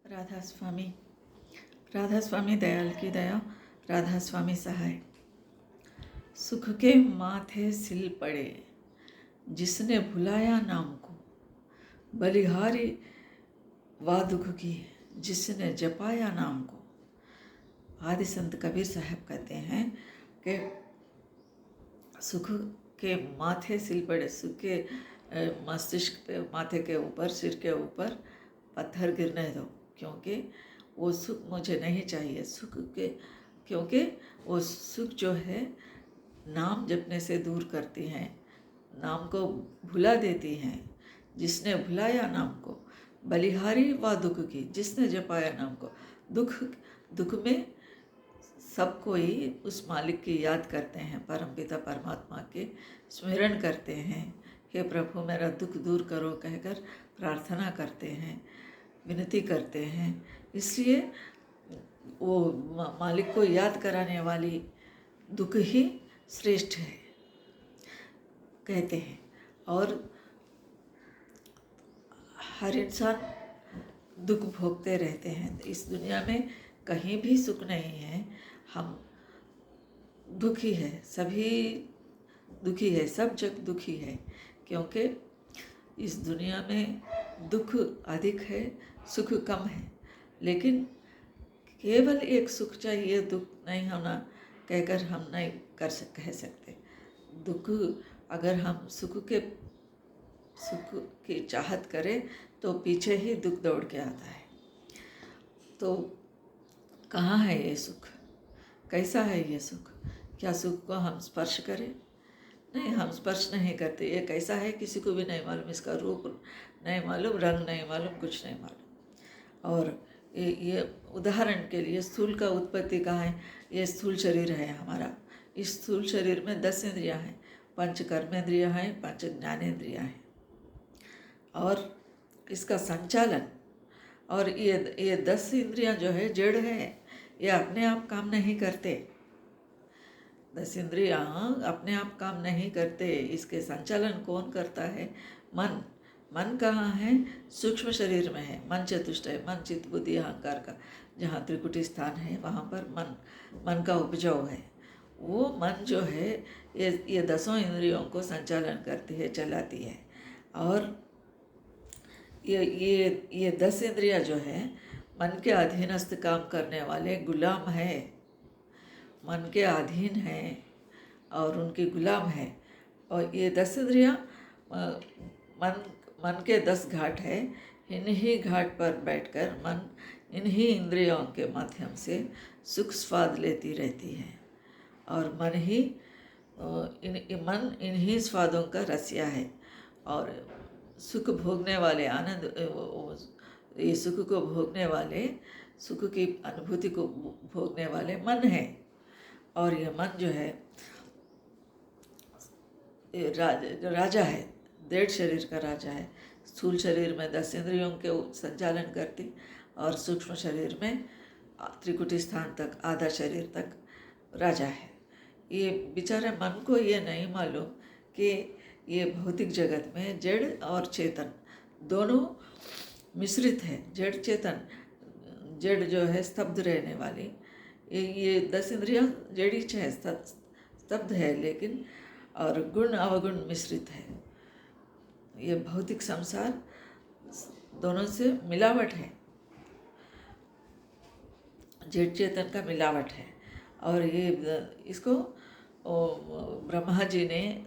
राधा स्वामी, राधा स्वामी दयाल की दया, राधा स्वामी सहाय। सुख के माथे सिल पड़े जिसने भुलाया नाम को, बलिहारी वा दुख की जिसने जपाया नाम को। आदि संत कबीर साहब कहते हैं कि सुख के माथे सिल पड़े, सुख के मस्तिष्क पे, माथे के ऊपर, सिर के ऊपर पत्थर गिरने दो, क्योंकि वो सुख मुझे नहीं चाहिए। सुख के, क्योंकि वो सुख जो है नाम जपने से दूर करती हैं, नाम को भुला देती हैं। जिसने भुलाया नाम को, बलिहारी व दुख की जिसने जपाया नाम को। दुख में सब कोई उस मालिक की याद करते हैं, परमपिता परमात्मा के स्मरण करते हैं। हे प्रभु मेरा दुख दूर करो कहकर प्रार्थना करते हैं, विनती करते हैं। इसलिए वो मालिक को याद कराने वाली दुख ही श्रेष्ठ है कहते हैं। और हर इंसान दुख भोगते रहते हैं। इस दुनिया में कहीं भी सुख नहीं है। हम दुखी है, सभी दुखी है, सब जग दुखी है, क्योंकि इस दुनिया में दुख अधिक है, सुख कम है। लेकिन केवल एक सुख चाहिए, दुख नहीं होना कहकर हम नहीं कह सकते। दुख, अगर हम सुख की चाहत करें तो पीछे ही दुख दौड़ के आता है। तो कहाँ है ये सुख? कैसा है ये सुख? क्या सुख को हम स्पर्श करें? नहीं, हम स्पर्श नहीं करते। ये कैसा है किसी को भी नहीं मालूम, इसका रूप नहीं मालूम, रंग नहीं मालूम, कुछ नहीं मालूम। और ये उदाहरण के लिए स्थूल का उत्पत्ति कहाँ है? ये स्थूल शरीर है हमारा। इस स्थूल शरीर में 10 इंद्रियाँ हैं, 5 कर्मेंद्रियाँ हैं, 5 ज्ञानेंद्रियाँ हैं। और इसका संचालन, और ये 10 इंद्रियाँ जो है जड़ है, ये अपने आप काम नहीं करते। 10 इंद्रियाँ अपने आप काम नहीं करते। इसके संचालन कौन करता है? मन। मन कहाँ है? सूक्ष्म शरीर में है। मन चतुष्ट है, मन चित्त बुद्धि अहंकार का जहाँ त्रिकुटी स्थान है, वहाँ पर मन का उपजाऊ है। वो मन जो है ये 10 इंद्रियों को संचालन करती है, चलाती है। और ये 10 इंद्रियाँ जो है मन के अधीनस्थ काम करने वाले गुलाम है, मन के अधीन है और उनके गुलाम है। और ये 10 इंद्रियाँ मन के 10 घाट है। इन्हीं घाट पर बैठकर मन इन्हीं इंद्रियों के माध्यम से सुख स्वाद लेती रहती है। और मन इन्हीं स्वादों का रसिया है। और सुख भोगने वाले, आनंद, ये सुख को भोगने वाले, सुख की अनुभूति को भोगने वाले मन है। और ये मन जो है राजा है, 1.5 शरीर का राजा है। स्थूल शरीर में 10 इंद्रियों के संचालन करती, और सूक्ष्म शरीर में त्रिकुटी स्थान तक, आधा शरीर तक राजा है। ये बेचारे मन को ये नहीं मालूम कि ये भौतिक जगत में जड़ और चेतन दोनों मिश्रित है। जड़ चेतन, जड़ जो है स्तब्ध रहने वाली, ये 10 इंद्रियाँ जड़ी है, स्तब्ध है, लेकिन और गुण अवगुण मिश्रित है। ये भौतिक संसार दोनों से मिलावट है, जड़ चेतन का मिलावट है। और ये इसको ब्रह्मा जी ने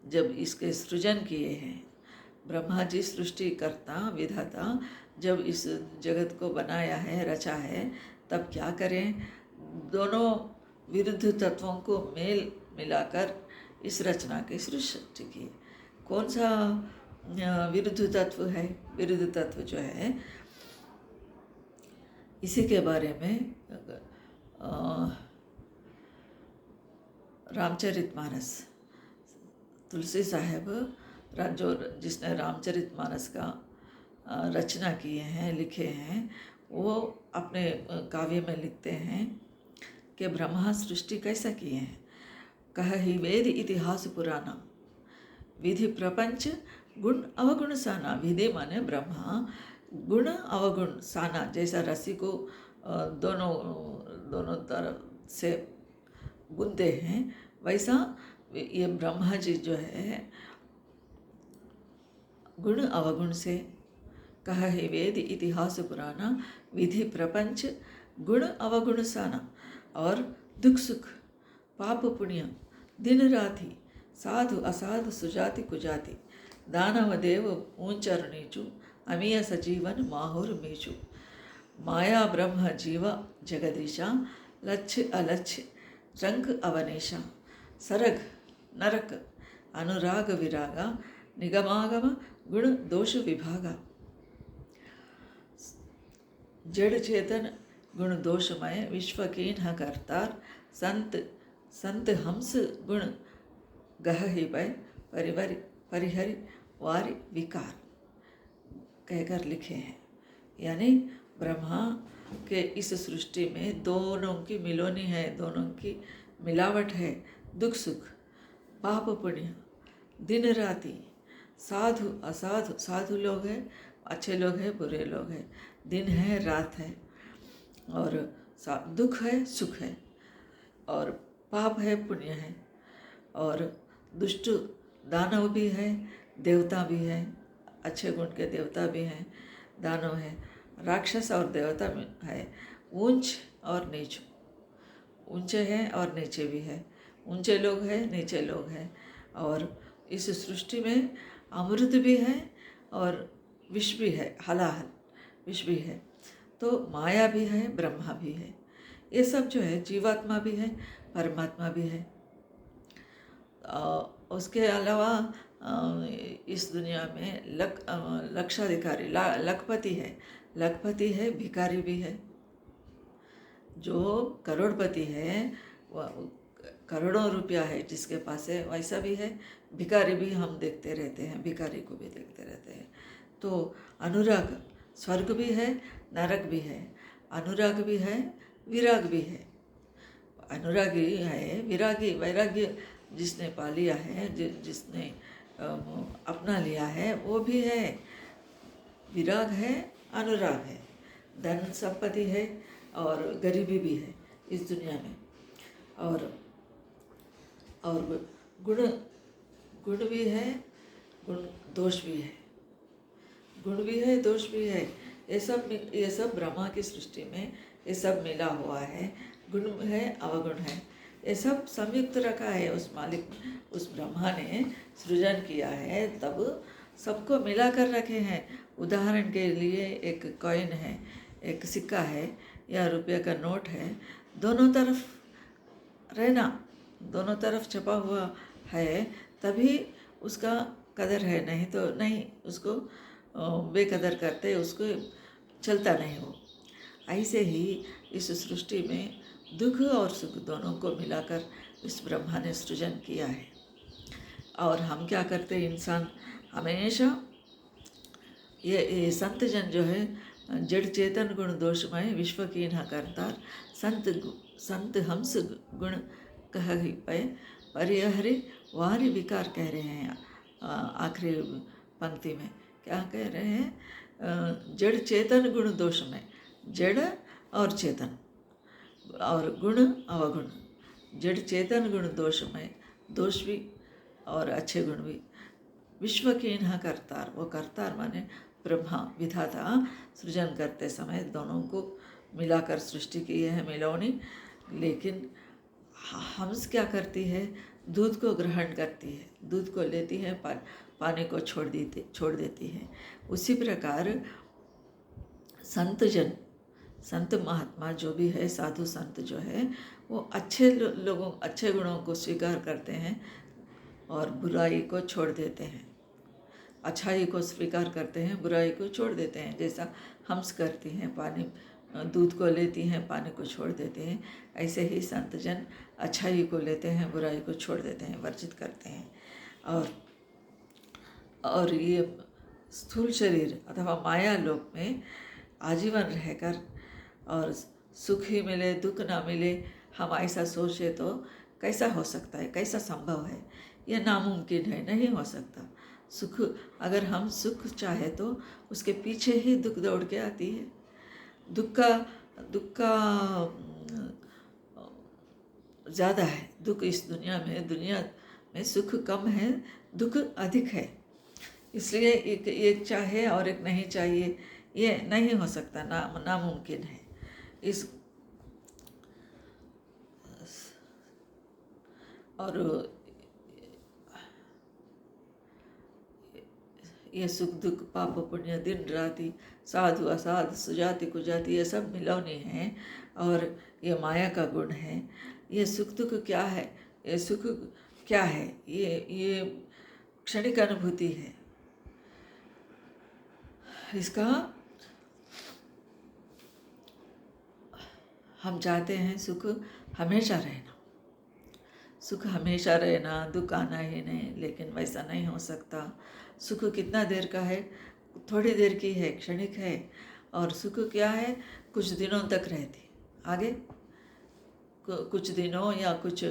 जब इसके सृजन किए हैं, ब्रह्मा जी सृष्टिकर्ता विधाता जब इस जगत को बनाया है, रचा है, तब क्या करें? दोनों विरुद्ध तत्वों को मेल मिलाकर इस रचना की सृष्टि की। कौन सा विरुद्ध तत्व है? विरुद्ध तत्व जो है, इसी के बारे में रामचरितमानस, तुलसी साहब जो जिसने रामचरितमानस का रचना किए हैं, लिखे हैं, वो अपने काव्य में लिखते हैं कि ब्रह्मा सृष्टि कैसा किए हैं। कह ही वेद इतिहास पुराना, विधि प्रपंच गुण अवगुण साना। विधि माने ब्रह्मा गुण अवगुण साना, जैसा रस्सी को दोनों दोनों तरफ से बुनते हैं, वैसा ये ब्रह्मा जी जो है गुण अवगुण से कहा है। वेद इतिहास पुराना विधि प्रपंच गुण अवगुण साना, और दुख सुख पाप पुण्य दिन राति साधु असाधु सुजाति कुजाति दानव देव ऊंचर नीचु अमीय सजीवन माहुर मीचु माया ब्रह्म जीव जगदीशा लक्ष्य अलक्ष्य रंग अवनीशा सरग नरक अनुराग विरागा निगमागम गुण दोष विभागा। जड़ चेतन गुण दोषमय विश्व कीन्ह करतार संत संत हंस गुण गह ही पय परिवरि परिहरि वारि विकार कहकर लिखे हैं। यानी ब्रह्मा के इस सृष्टि में दोनों की मिलोनी है, दोनों की मिलावट है। दुख सुख पाप पुण्य दिन राति साधु असाधु, साधु लोग हैं, अच्छे लोग हैं, बुरे लोग हैं, दिन है रात है, और दुख है सुख है, और पाप है पुण्य है, और दुष्ट दानव भी है, देवता भी है, अच्छे गुण के देवता भी हैं, दानव है, राक्षस और देवता है, ऊंच और नीच, ऊंचे हैं और नीचे भी है, ऊंचे लोग हैं नीचे लोग हैं, और इस सृष्टि में अमृत भी है और विष भी है, हलाहल विष भी है। तो माया भी है, ब्रह्मा भी है, ये सब जो है जीवात्मा भी है, परमात्मा भी है। उसके अलावा इस दुनिया में लक्षाधिकारी लखपति है, लखपति है, भिखारी भी है। जो करोड़पति है, वह करोड़ों रुपया है जिसके पास है, वैसा भी है। भिखारी भी हम देखते रहते हैं, भिखारी को भी देखते रहते हैं। तो अनुराग, स्वर्ग भी है, नरक भी है, अनुराग भी है, विराग भी है। अनुरागी है, विरागी वैराग्य जिसने पा लिया है, जिसने अपना लिया है, वो भी है। विराग है, अनुराग है, धन संपत्ति है और गरीबी भी है इस दुनिया में। और गुण भी है, गुण दोष भी है, गुण भी है दोष भी है। ये सब ब्रह्मा की सृष्टि में ये सब मिला हुआ है। गुण है अवगुण है, ये सब संयुक्त रखा है उस मालिक, उस ब्रह्मा ने सृजन किया है, तब सबको मिला कर रखे हैं। उदाहरण के लिए एक कॉइन है, एक सिक्का है या रुपये का नोट है, दोनों तरफ रहना, दोनों तरफ छपा हुआ है, तभी उसका कदर है, नहीं तो नहीं, उसको बेकदर करते, उसको चलता नहीं हो। ऐसे ही इस सृष्टि में दुख और सुख दोनों को मिलाकर इस ब्रह्मा ने सृजन किया है। और हम क्या करते, इंसान हमेशा ये संत जन जो है, जड़ चेतन गुण दोषमय विश्व की न करतार संत हंस गुण कह ही पय परिहरि वारि विकार कह रहे हैं। आखिरी पंक्ति में क्या कह रहे हैं? जड़ चेतन गुण दोष में, जड़ और चेतन और गुण अवगुण, जड़ चेतन गुण दोष में, दोष भी और अच्छे गुण भी। विश्व की न करतार, वो करतार माने ब्रह्मा विधाता सृजन करते समय दोनों को मिलाकर सृष्टि की है मिलौनी। लेकिन हंस क्या करती है? दूध को ग्रहण करती है, दूध को लेती है, पानी को छोड़ देती है। उसी प्रकार संतजन, संत महात्मा जो भी है, साधु संत जो है, वो अच्छे लोगों, अच्छे गुणों को स्वीकार करते हैं और बुराई को छोड़ देते हैं। अच्छाई को स्वीकार करते हैं, बुराई को छोड़ देते हैं। जैसा हंस करती हैं, पानी दूध को लेती हैं, पानी को छोड़ देते हैं, ऐसे ही संतजन अच्छाई को लेते हैं, बुराई को छोड़ देते हैं, वर्जित करते हैं। और ये स्थूल शरीर अथवा माया लोक में आजीवन रहकर और सुख ही मिले दुख ना मिले, हम ऐसा सोचे तो कैसा हो सकता है? कैसा संभव है? यह नामुमकिन है, नहीं हो सकता। सुख, अगर हम सुख चाहे तो उसके पीछे ही दुख दौड़ के आती है। दुख का ज़्यादा है दुख इस दुनिया में सुख कम है, दुख अधिक है। इसलिए एक चाहे और एक नहीं चाहिए, ये नहीं हो सकता, नामुमकिन है। इस और ये सुख दुख पाप पुण्य दिन राति साधु असाध सुजाति कुजाति ये सब मिलौनी है और ये माया का गुण है। ये सुख दुख क्या है, ये सुख क्या है, ये क्षणिक अनुभूति है। इसका हम चाहते हैं सुख हमेशा रहना, सुख हमेशा रहना, दुख आना ही नहीं, लेकिन वैसा नहीं हो सकता। सुख कितना देर का है, थोड़ी देर की है, क्षणिक है। और सुख क्या है, कुछ दिनों तक रहती, आगे कुछ दिनों या कुछ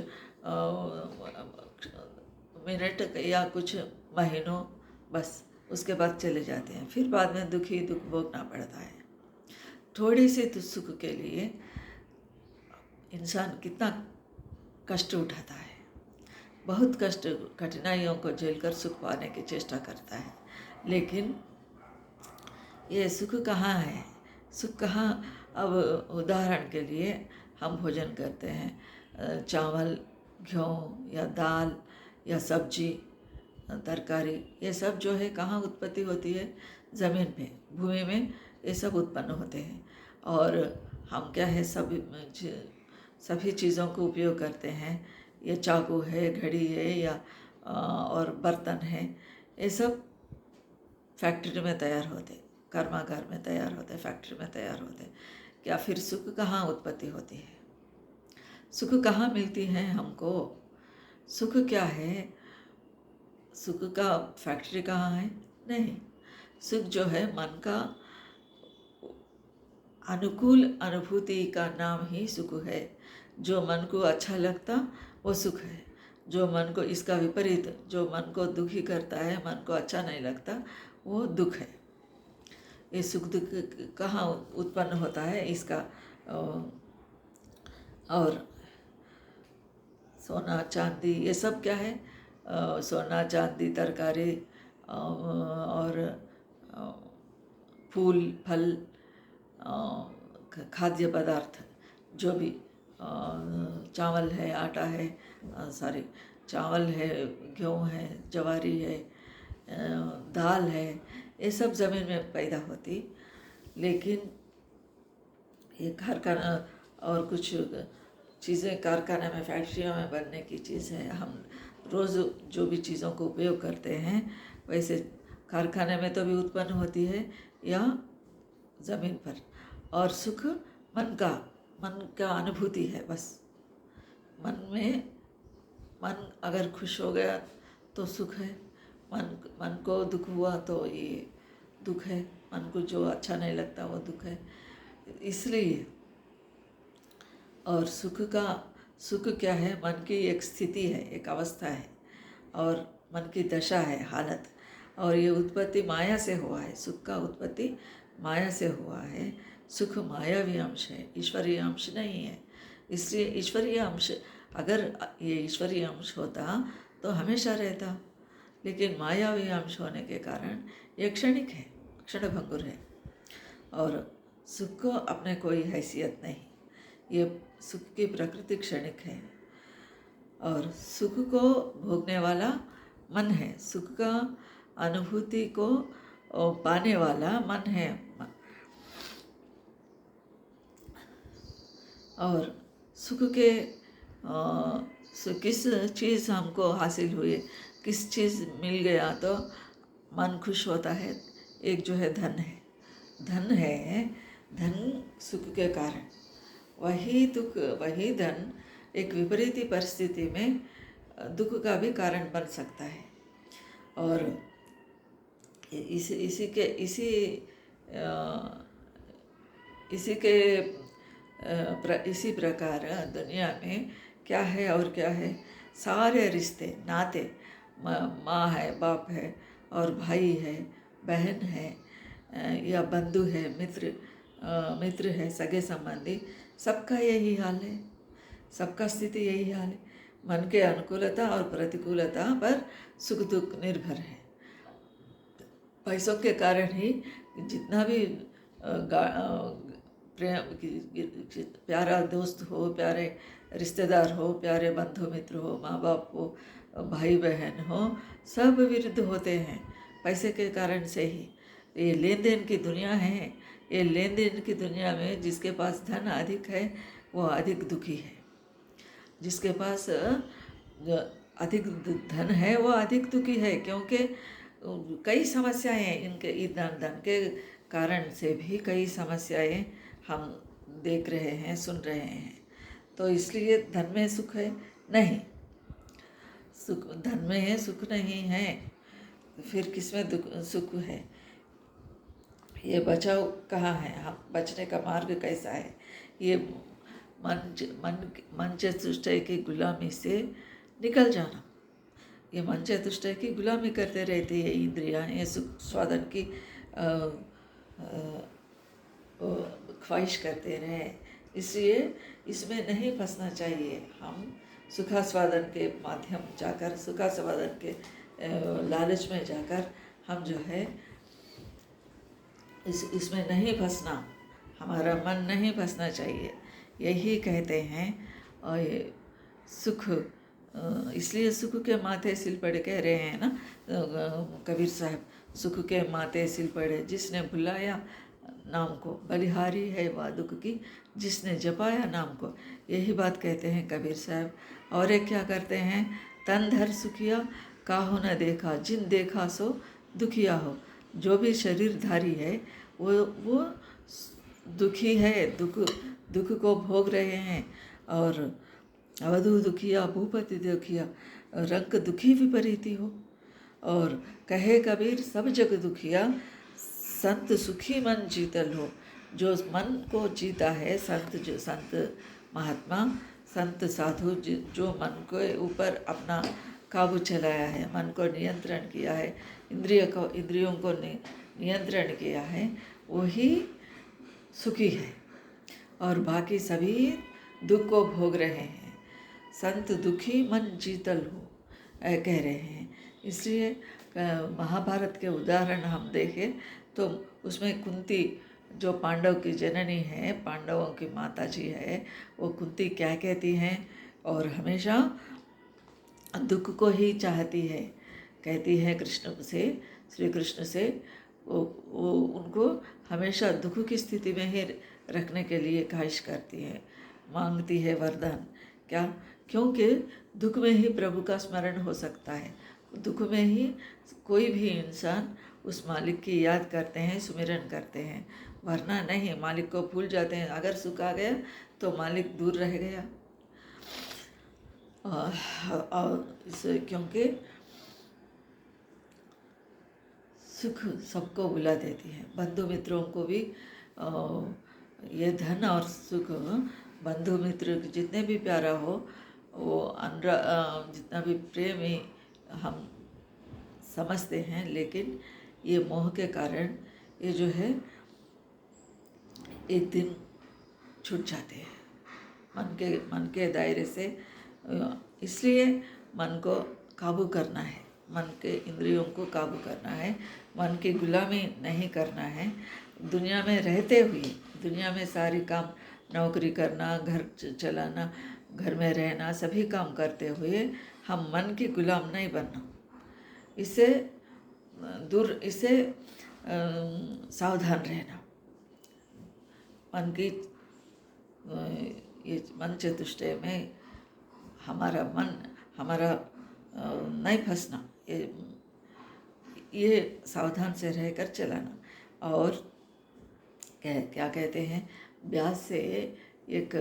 मिनट या कुछ महीनों, बस उसके बाद चले जाते हैं। फिर बाद में दुख भोगना पड़ता है। थोड़ी सी तो सुख के लिए इंसान कितना कष्ट उठाता है, बहुत कष्ट कठिनाइयों को झेलकर सुख पाने की चेष्टा करता है। लेकिन ये सुख कहाँ है, सुख कहाँ। अब उदाहरण के लिए हम भोजन करते हैं, चावल गेहूँ या दाल या सब्जी तरकारी, ये सब जो है कहाँ उत्पत्ति होती है, ज़मीन पे, भूमि में ये सब उत्पन्न होते हैं। और हम क्या है, सभी चीज़ों को उपयोग करते हैं। ये चाकू है, घड़ी है या और बर्तन है, ये सब फैक्ट्री में तैयार होते, कर्मागार में तैयार होते, फैक्ट्री में तैयार होते। क्या फिर सुख कहाँ उत्पत्ति होती है, सुख कहाँ मिलती है हमको? सुख क्या है, सुख का फैक्ट्री कहाँ है? नहीं, सुख जो है मन का अनुकूल अनुभूति का नाम ही सुख है। जो मन को अच्छा लगता वो सुख है, जो मन को इसका विपरीत, जो मन को दुखी करता है, मन को अच्छा नहीं लगता, वो दुख है। ये सुख दुख कहाँ उत्पन्न होता है इसका? और सोना चांदी ये सब क्या है, सोना चांदी तरकारी और फूल फल, खाद्य पदार्थ, जो भी चावल है, आटा है, सॉरी चावल है, गेहूँ है, ज्वारी है, दाल है, ये सब ज़मीन में पैदा होती। लेकिन ये कारखाना और कुछ चीज़ें कारखाना में, फैक्ट्रियों में बनने की चीज़ है। हम रोज़ जो भी चीज़ों को उपयोग करते हैं वैसे कारखाने में तो भी उत्पन्न होती है या ज़मीन पर। और सुख मन का अनुभूति है, बस मन अगर खुश हो गया तो सुख है, मन को दुख हुआ तो ये दुख है, मन को जो अच्छा नहीं लगता वो दुख है। इसलिए और सुख क्या है, मन की एक स्थिति है, एक अवस्था है और मन की दशा है, हालत। और ये उत्पत्ति माया से हुआ है, सुख का उत्पत्ति माया से हुआ है। सुख मायावी अंश है, ईश्वरीय अंश नहीं है। इसलिए ईश्वरीय अंश, अगर ये ईश्वरीय अंश होता तो हमेशा रहता, लेकिन मायावी अंश होने के कारण ये क्षणिक है, क्षणभंगुर है। और सुख को अपने कोई हैसियत नहीं, ये सुख की प्रकृति क्षणिक है। और सुख को भोगने वाला मन है, सुख का अनुभूति को पाने वाला मन है। और सुख के किस चीज़ हमको हासिल हुई, किस चीज़ मिल गया तो मन खुश होता है। एक जो है धन है, धन सुख के कारण, वही दुख, वही धन एक विपरीत परिस्थिति में दुख का भी कारण बन सकता है। और इसी प्रकार दुनिया में क्या है और क्या है, सारे रिश्ते नाते, माँ है, बाप है और भाई है, बहन है, या बंधु है, मित्र है, सगे संबंधी, सबका यही हाल है, सबका स्थिति यही हाल है। मन के अनुकूलता और प्रतिकूलता पर सुख दुख निर्भर है। पैसों के कारण ही जितना भी प्यारा दोस्त हो, प्यारे रिश्तेदार हो, प्यारे बंधु मित्र हो, माँ बाप हो, भाई बहन हो, सब विरुद्ध होते हैं पैसे के कारण से ही। ये लेन देन की दुनिया है। ये लेन देन की दुनिया में जिसके पास धन अधिक है वो अधिक दुखी है, जिसके पास अधिक धन है वो अधिक दुखी है, क्योंकि कई समस्याएं हैं इनके धन के कारण से भी कई समस्याएं हम देख रहे हैं, सुन रहे हैं। तो इसलिए धन में सुख है नहीं, धन में सुख नहीं है, फिर किसमें सुख है? ये बचाव कहाँ है? हम बचने का मार्ग कैसा है? ये मन चतुष्टय की गुलामी से निकल जाना। ये मन चतुष्टय की गुलामी करते रहती है इंद्रियां, ये सुख स्वादन की ख्वाहिश करते रहे। इसलिए इसमें नहीं फंसना चाहिए। हम सुखास्वादन के माध्यम जाकर, सुखास्वादन के लालच में जाकर हम जो है इसमें नहीं फंसना, हमारा मन नहीं फंसना चाहिए, यही कहते हैं। और ये सुख, इसलिए सुख के माथे सिल पड़े कह रहे हैं ना कबीर साहब, सुख के माथे सिल पड़े जिसने भुलाया नाम को, बलिहारी है वह दुख की जिसने जपाया नाम को, यही बात कहते हैं कबीर साहब। और एक क्या करते हैं? तन धर सुखिया काहो न देखा, जिन देखा सो दुखिया हो। जो भी शरीरधारी है वो दुखी है, दुख को भोग रहे हैं। और अवधू दुखिया भूपति दुखिया, रंग दुखी विपरीति हो। और कहे कबीर सब जग दुखिया, संत सुखी मन जीतल हो। जो मन को जीता है, संत महात्मा, संत साधु, जो मन के ऊपर अपना काबू चलाया है, मन को नियंत्रण किया है, इंद्रियों को नियंत्रण किया है, वही सुखी है। और बाकी सभी दुख को भोग रहे हैं। संत दुखी मन जीतल हो कह रहे हैं। इसलिए महाभारत के उदाहरण हम देखें तो उसमें कुंती जो पांडव की जननी है, पांडवों की माता जी है, वो कुंती क्या कहती हैं? और हमेशा दुख को ही चाहती है, कहती है कृष्ण से, श्री कृष्ण से, वो उनको हमेशा दुख की स्थिति में ही रखने के लिए ख्वाहिश करती है, मांगती है वरदान। क्या? क्योंकि दुख में ही प्रभु का स्मरण हो सकता है। दुख में ही कोई भी इंसान उस मालिक की याद करते हैं, सुमिरन करते हैं, वरना नहीं। मालिक को भूल जाते हैं। अगर सुख आ गया तो मालिक दूर रह गया। और इसे क्योंकि सुख सबको बुला देती है, बंधु मित्रों को भी। ये धन और सुख बंधु मित्र जितने भी प्यारा हो, वो जितना भी प्रेम ही हम समझते हैं, लेकिन ये मोह के कारण ये जो है एक दिन छूट जाते हैं मन के दायरे से। इसलिए मन को काबू करना है, मन के इंद्रियों को काबू करना है, मन की गुलामी नहीं करना है। दुनिया में रहते हुए, दुनिया में सारी काम, नौकरी करना, घर चलाना, घर में रहना, सभी काम करते हुए हम मन की गुलाम नहीं बनना। इससे सावधान रहना। मन की ये मन चतुष्टय में हमारा नहीं फंसना, ये सावधान से रहकर चलाना। और क्या कहते हैं, ब्याज से एक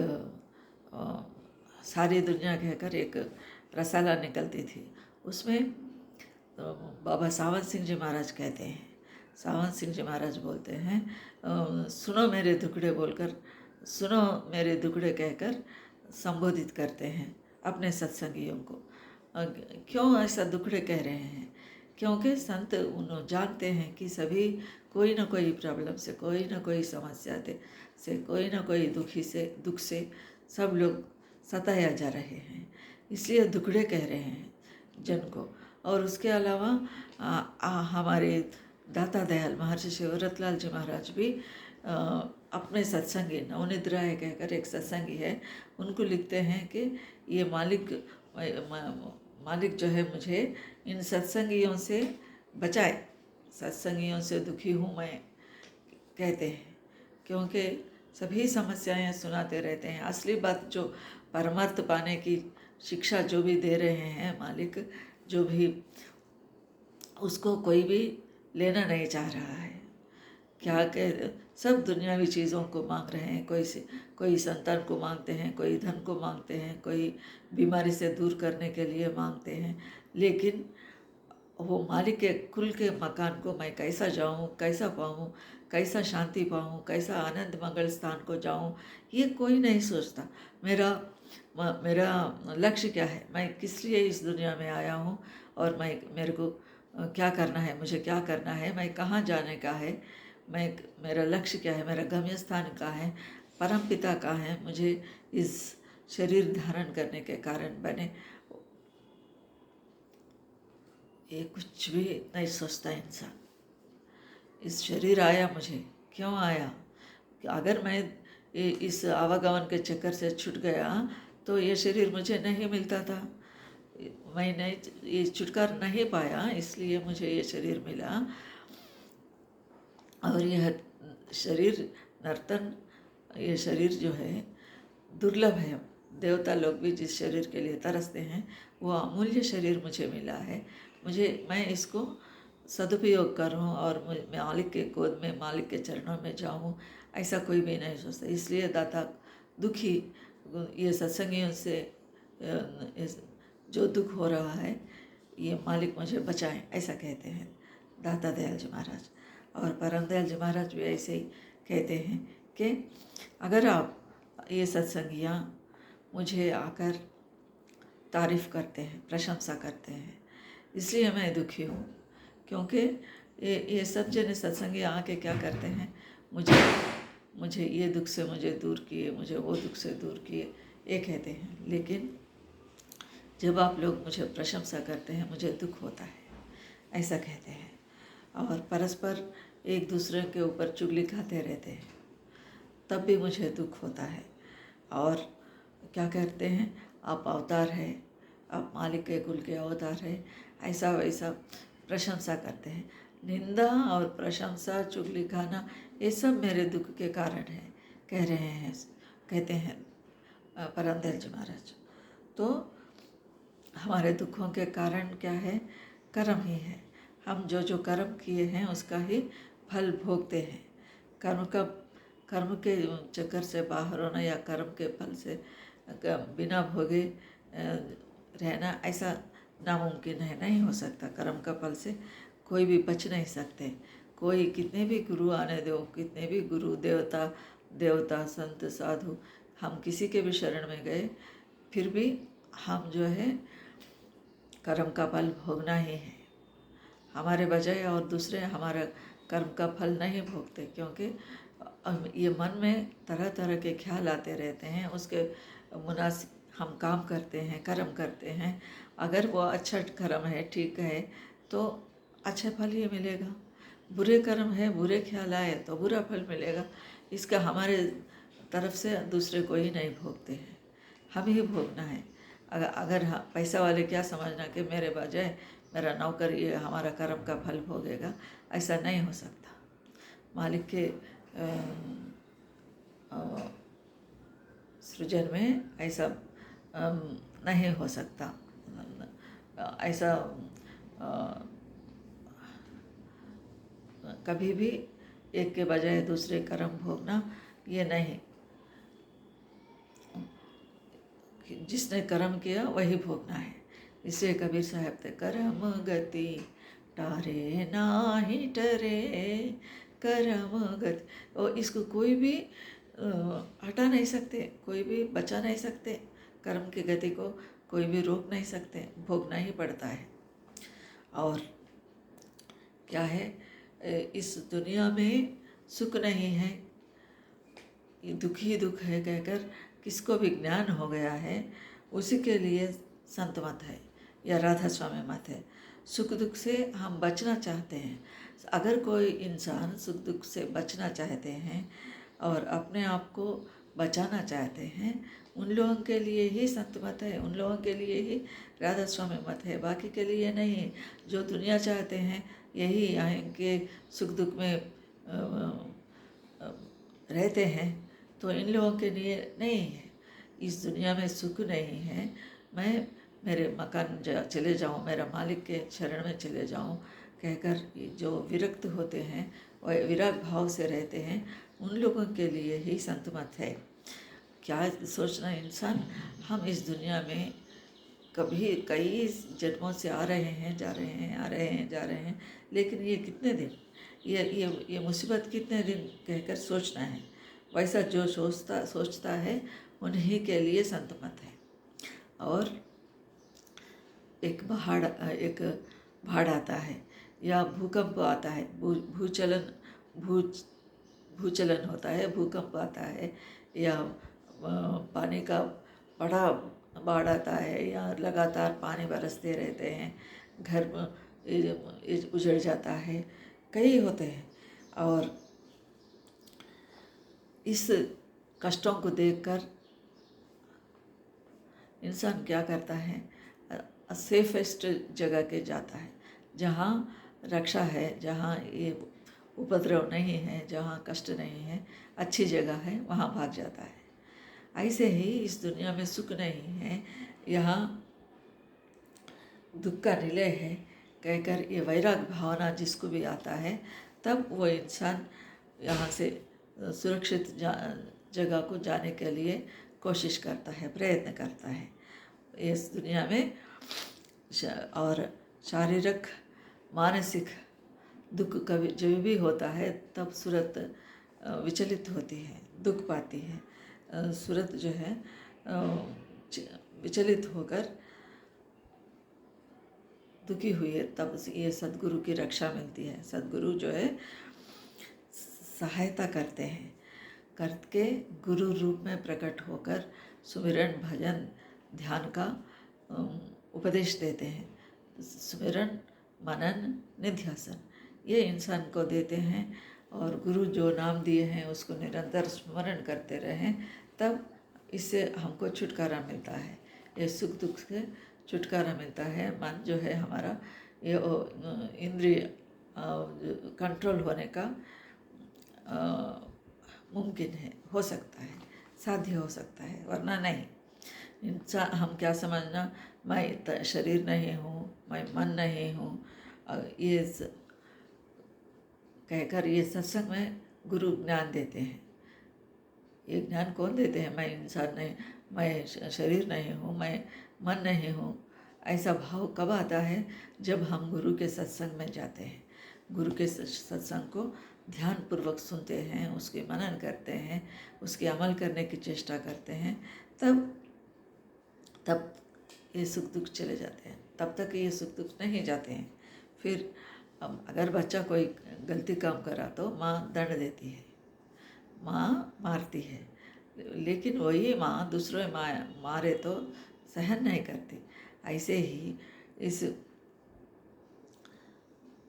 सारी दुनिया कहकर एक रसाला निकलती थी। उसमें बाबा सावन सिंह जी महाराज कहते हैं, सावन सिंह जी महाराज बोलते हैं, सुनो मेरे दुखड़े बोलकर, सुनो मेरे दुखड़े कहकर संबोधित करते हैं अपने सत्संगियों को। क्यों ऐसा दुखड़े कह रहे हैं? क्योंकि संत उन जानते हैं कि सभी कोई ना कोई प्रॉब्लम से, कोई ना कोई समस्या से, कोई ना कोई दुख से सब लोग सताया जा रहे हैं, इसलिए दुखड़े कह रहे हैं जन को। और उसके अलावा हमारे दाता दयाल महर्षि शिवरतलाल जी महाराज भी अपने सत्संगी नवनीत राय कहकर एक सत्संगी है, उनको लिखते हैं कि ये मालिक जो है मुझे इन सत्संगियों से बचाए, सत्संगियों से दुखी हूँ मैं, कहते हैं, क्योंकि सभी समस्याएं सुनाते रहते हैं। असली बात जो परमार्थ पाने की शिक्षा जो भी दे रहे हैं मालिक, जो भी उसको कोई भी लेना नहीं चाह रहा है। क्या कह सब दुनियावी चीज़ों को मांग रहे हैं, कोई संतान को मांगते हैं, कोई धन को मांगते हैं, कोई बीमारी से दूर करने के लिए मांगते हैं, लेकिन वो मालिक के कुल के मकान को मैं कैसा जाऊँ, कैसा पाऊँ, कैसा शांति पाऊँ, कैसा आनंद मंगल स्थान को जाऊँ, ये कोई नहीं सोचता। मेरा लक्ष्य क्या है, मैं किस लिए इस दुनिया में आया हूँ, और मेरे को क्या करना है, मुझे क्या करना है, मैं कहाँ जाने का है, मेरा लक्ष्य क्या है, मेरा गम्य स्थान कहाँ है, परम पिता कहाँ है, मुझे इस शरीर धारण करने के कारण बने, ये कुछ भी नहीं सोचता इंसान। इस शरीर आया मुझे, क्यों आया? अगर मैं इस आवागमन के चक्कर से छूट गया तो ये शरीर मुझे नहीं मिलता था, मैंने ये छुटकारा नहीं पाया, इसलिए मुझे ये शरीर मिला। और यह शरीर नर्तन, ये शरीर जो है दुर्लभ है। देवता लोग भी जिस शरीर के लिए तरसते हैं, वो अमूल्य शरीर मुझे मिला है। मैं इसको सदुपयोग करूं और मालिक के गोद में, मालिक के चरणों में जाऊं, ऐसा कोई भी नहीं सोचता। इसलिए दाता दुखी, ये सत्संगियों से जो दुख हो रहा है, ये मालिक मुझे बचाएं, ऐसा कहते हैं दाता दयाल जी महाराज। और परम दयाल जी महाराज भी ऐसे ही कहते हैं कि अगर आप ये सत्संगियाँ मुझे आकर तारीफ़ करते हैं, प्रशंसा करते हैं, इसलिए मैं दुखी हूँ, क्योंकि ये सब जने सत्संगी आके क्या करते हैं, मुझे ये दुख से मुझे दूर किए, मुझे वो दुख से दूर किए, ये कहते हैं। लेकिन जब आप लोग मुझे प्रशंसा करते हैं, मुझे दुख होता है, ऐसा कहते हैं। और परस्पर एक दूसरे के ऊपर चुगली खाते रहते हैं, तब भी मुझे दुख होता है। और क्या कहते हैं, आप अवतार है, आप मालिक के कुल के अवतार है, ऐसा वैसा प्रशंसा करते हैं। निंदा और प्रशंसा, चुगली खाना, ये सब मेरे दुख के कारण है, कह रहे हैं, कहते हैं परम दयाल जी महाराज। तो हमारे दुखों के कारण क्या है? कर्म ही है। हम जो कर्म किए हैं उसका ही फल भोगते हैं। कर्म के चक्कर से बाहर होना या कर्म के फल से बिना भोगे रहना, ऐसा नामुमकिन है, नहीं हो सकता। कर्म का फल से कोई भी बच नहीं सकते। कोई कितने भी गुरु आने दो, कितने भी गुरु देवता संत साधु, हम किसी के भी शरण में गए, फिर भी हम जो है कर्म का फल भोगना ही है। हमारे बजाय और दूसरे हमारा कर्म का फल नहीं भोगते, क्योंकि ये मन में तरह तरह के ख्याल आते रहते हैं, उसके मुनासिब हम काम करते हैं, कर्म करते हैं। अगर वो अच्छा कर्म है, ठीक है, तो अच्छा फल ही मिलेगा। बुरे कर्म है, बुरे ख्याल आए तो बुरा फल मिलेगा। इसका हमारे तरफ से दूसरे कोई नहीं भोगते हैं, हम ही भोगना है। अगर पैसा वाले क्या समझना कि मेरे बजाय मेरा नौकर ये हमारा कर्म का फल भोगेगा, ऐसा नहीं हो सकता। मालिक के सृजन में ऐसा नहीं हो सकता। ऐसा कभी भी एक के बजाय दूसरे कर्म भोगना ये नहीं। जिसने कर्म किया वही भोगना है। इससे कबीर साहब थे, कर्म गति टारे नाही टरे, कर्म गति। और इसको कोई भी हटा नहीं सकते, कोई भी बचा नहीं सकते। कर्म की गति को कोई भी रोक नहीं सकते, भोगना ही पड़ता है। और क्या है, इस दुनिया में सुख नहीं है, ये दुख ही दुख है कहकर किसको भी ज्ञान हो गया है, उसी के लिए संत मत है या राधा स्वामी मत है। सुख दुख से हम बचना चाहते हैं। अगर कोई इंसान सुख दुख से बचना चाहते हैं और अपने आप को बचाना चाहते हैं, उन लोगों के लिए ही संत मत है, उन लोगों के लिए ही राधा स्वामी मत है, बाकी के लिए नहीं। जो दुनिया चाहते हैं यही आएंगे सुख दुख में रहते हैं, तो इन लोगों के लिए नहीं है। इस दुनिया में सुख नहीं है। मैं मेरे मकान चले जाऊँ, मेरा मालिक के शरण में चले जाऊँ कहकर जो विरक्त होते हैं, वह विराग भाव से रहते हैं, उन लोगों के लिए ही संत मत है। क्या सोचना इंसान, हम इस दुनिया में कभी कई जन्मों से आ रहे हैं, जा रहे हैं, आ रहे हैं, जा रहे हैं, लेकिन ये कितने दिन, ये मुसीबत कितने दिन कहकर सोचना है। वैसा जो सोचता है उन्हीं के लिए संत मत है। और एक बाढ़ आता है या भूकंप आता है, भूचलन होता है, भूकंप आता है, या पानी का बड़ा बाढ़ आता है, या लगातार पानी बरसते रहते हैं, घर उजड़ जाता है, कई होते हैं। और इस कष्टों को देखकर इंसान क्या करता है, सेफेस्ट जगह के जाता है, जहाँ रक्षा है, जहाँ ये उपद्रव नहीं है, जहाँ कष्ट नहीं है, अच्छी जगह है, वहाँ भाग जाता है। ऐसे ही इस दुनिया में सुख नहीं है, यहाँ दुख का निलय है कहकर ये वैराग भावना जिसको भी आता है, तब वो इंसान यहाँ से सुरक्षित जगह को जाने के लिए कोशिश करता है, प्रयत्न करता है इस दुनिया में। और शारीरिक मानसिक दुख कभी जो भी होता है, तब सूरत विचलित होती है, दुख पाती है। सूरत जो है विचलित होकर दुखी हुई है, तब ये सद्गुरु की रक्षा मिलती है। सद्गुरु जो है सहायता करते हैं, करके गुरु रूप में प्रकट होकर सुमिरन भजन ध्यान का उपदेश देते हैं। सुमिरन मनन निध्यासन ये इंसान को देते हैं, और गुरु जो नाम दिए हैं उसको निरंतर स्मरण करते रहें, तब इससे हमको छुटकारा मिलता है। ये सुख दुख से छुटकारा मिलता है। मन जो है हमारा ये इंद्रिय कंट्रोल होने का मुमकिन है, हो सकता है, साध्य हो सकता है, वरना नहीं। इंसान हम क्या समझना, मैं शरीर नहीं हूँ, मैं मन नहीं हूँ, ये कहकर ये सत्संग में गुरु ज्ञान देते हैं। ये ज्ञान कौन देते हैं, मैं इंसान नहीं, मैं शरीर नहीं हूँ, मैं मन नहीं हूँ। ऐसा भाव कब आता है, जब हम गुरु के सत्संग में जाते हैं, गुरु के सत्संग को ध्यानपूर्वक सुनते हैं, उसके मनन करते हैं, उसके अमल करने की चेष्टा करते हैं, तब ये सुख दुख चले जाते हैं। तब तक ये सुख दुख नहीं जाते हैं। फिर अगर बच्चा कोई गलती काम करा तो माँ दंड देती है, माँ मारती है, लेकिन वही माँ दूसरे मारे तो सहन नहीं करती। ऐसे ही इस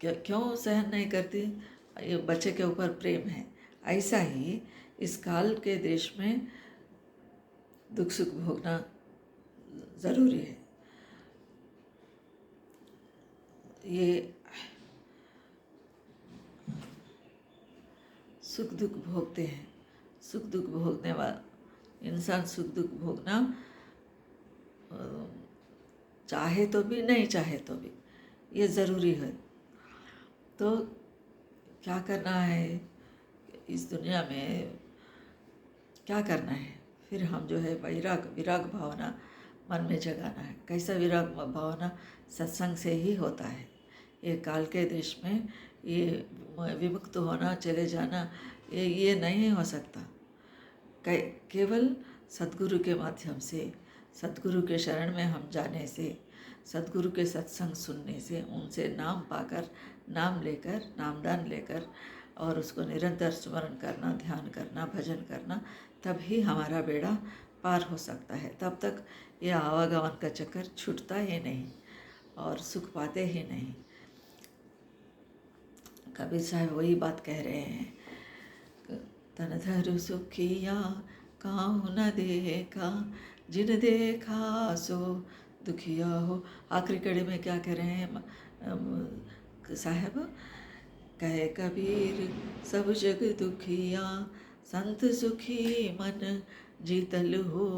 क्यों सहन नहीं करती, ये बच्चे के ऊपर प्रेम है। ऐसा ही इस काल के देश में दुख सुख भोगना ज़रूरी है। ये सुख दुख भोगते हैं, सुख दुख भोगने वाला इंसान सुख दुख भोगना चाहे तो भी नहीं चाहे तो भी ये ज़रूरी है। तो क्या करना है इस दुनिया में, क्या करना है, फिर हम जो है विराग भावना मन में जगाना है। कैसा विराग भावना, सत्संग से ही होता है। ये काल के देश में ये विमुक्त होना, चले जाना, ये नहीं हो सकता। केवल सद्गुरु के माध्यम से, सद्गुरु के शरण में हम जाने से, सद्गुरु के सत्संग सुनने से, उनसे नाम पाकर, नाम लेकर, नामदान लेकर और उसको निरंतर स्मरण करना, ध्यान करना, भजन करना, तभी हमारा बेड़ा पार हो सकता है। तब तक ये आवागमन का चक्कर छूटता ही नहीं और सुख पाते ही नहीं। कबीर साहब वही बात कह रहे हैं, तन धरु सुखिया काहू न देखा, जिन देखा सो दुखिया हो। आखिरी कड़ी में क्या कह रहे हैं साहब, कहे कबीर सब जग दुखिया, संत सुखी मन जीतल हो।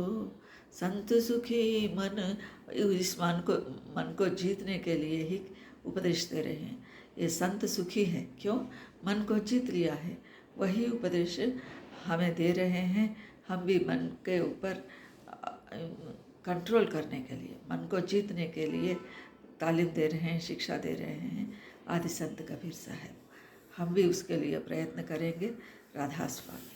संत सुखी मन, इस मन को जीतने के लिए ही उपदेश दे रहे हैं। ये संत सुखी है, क्यों? मन को जीत लिया है, वही उपदेश हमें दे रहे हैं। हम भी मन के ऊपर कंट्रोल करने के लिए, मन को जीतने के लिए तालीम दे रहे हैं, शिक्षा दे रहे हैं आदि संत कबीर साहब। हम भी उसके लिए प्रयत्न करेंगे। राधा स्वामी।